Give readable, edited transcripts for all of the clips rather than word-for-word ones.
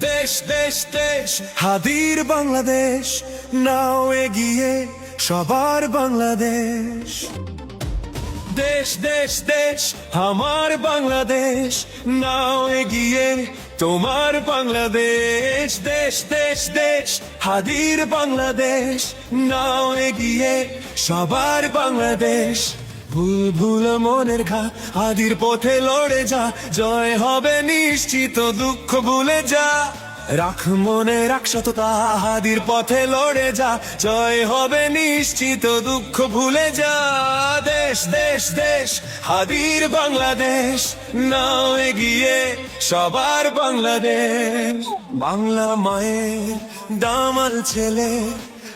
দেশ দেশ দেশ হাদির বাংলাদেশ, নাও এগিয়ে সবার বাংলাদেশ। দেশ দেশ দেশ আমার বাংলাদেশ, নাও এগিয়ে তোমার বাংলাদেশ। দেশ দেশ দেশ হাদির বাংলাদেশ, নাও এগিয়ে সবার বাংলাদেশ। ভুল ভুল মনের ঘা হাদির পথে লড়ে যা, জয় হবে নিশ্চিত, দুঃখ ভুলে যা। রাখ মনে রাখ সততা, হাদির পথে লড়ে যা, জয় হবে নিশ্চিত, দুঃখ ভুলে যা। দেশ দেশ দেশ হাদির বাংলাদেশ, নাও এগিয়ে সবার বাংলাদেশ। বাংলা মায়ের দামাল ছেলে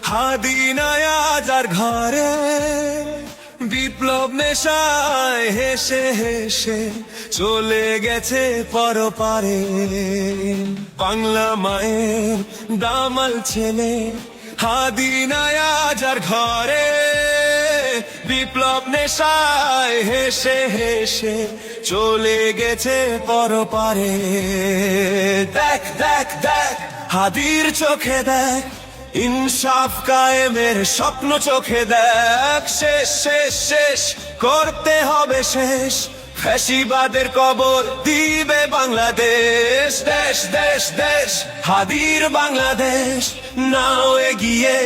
হাদি নয়া যার ঘরে, বিপ্লব নেশায় হেসে হেসে চলে গেছে পরপারে। বাংলা মায়ের দামাল ছেলে হাদি নয়া যার ঘরে, বিপ্লব নেশায় হেসে হেসে চলে গেছে পরপারে। দেখ দেখ দেখ হাদির চোখে দেখ, ইনসাফ কায়েমের স্বপ্ন চোখে দেখ। শেষ শেষ শেষ করতে হবে শেষ, ফ্যাসিবাদের কবর দিবে বাংলাদেশ। দেশ দেশ দেশ হাদির বাংলাদেশ, নাও এগিয়ে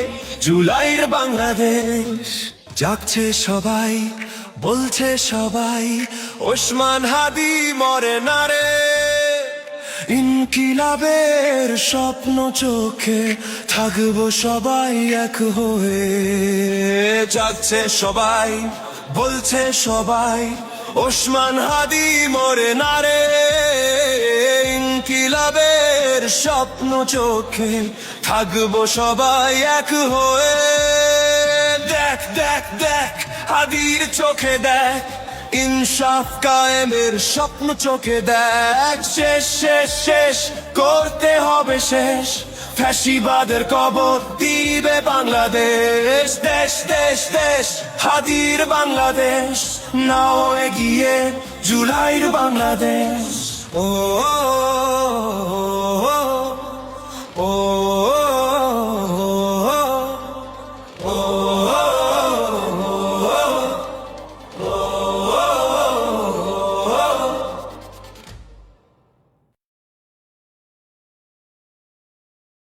জুলাইয়ের বাংলাদেশ। জাগছে সবাই, বলছে সবাই, ওসমান হাদি মরে না রে। ইনকিলাবের স্বপ্ন চোখে থাকবো সবাই এক হয়ে। জাগছে সবাই, বলছে সবাই, ওসমান হাদি মরে না রে। ইনকিলাবের স্বপ্ন চোখে থাকবো সবাই এক হয়ে। দেখ দেখ দেখ হাদির চোখে দেখ, ইনসাফ কায়েমের স্বপ্ন চোখে দেখ। শেষ শেষ শেষ করতে হবে শেষ, ফ্যাসিবাদের কবর দিবে বাংলাদেশ। দেশ দেশ দেশ হাদির বাংলাদেশ, নাও এগিয়ে জুলাইয়ের বাংলাদেশ। ও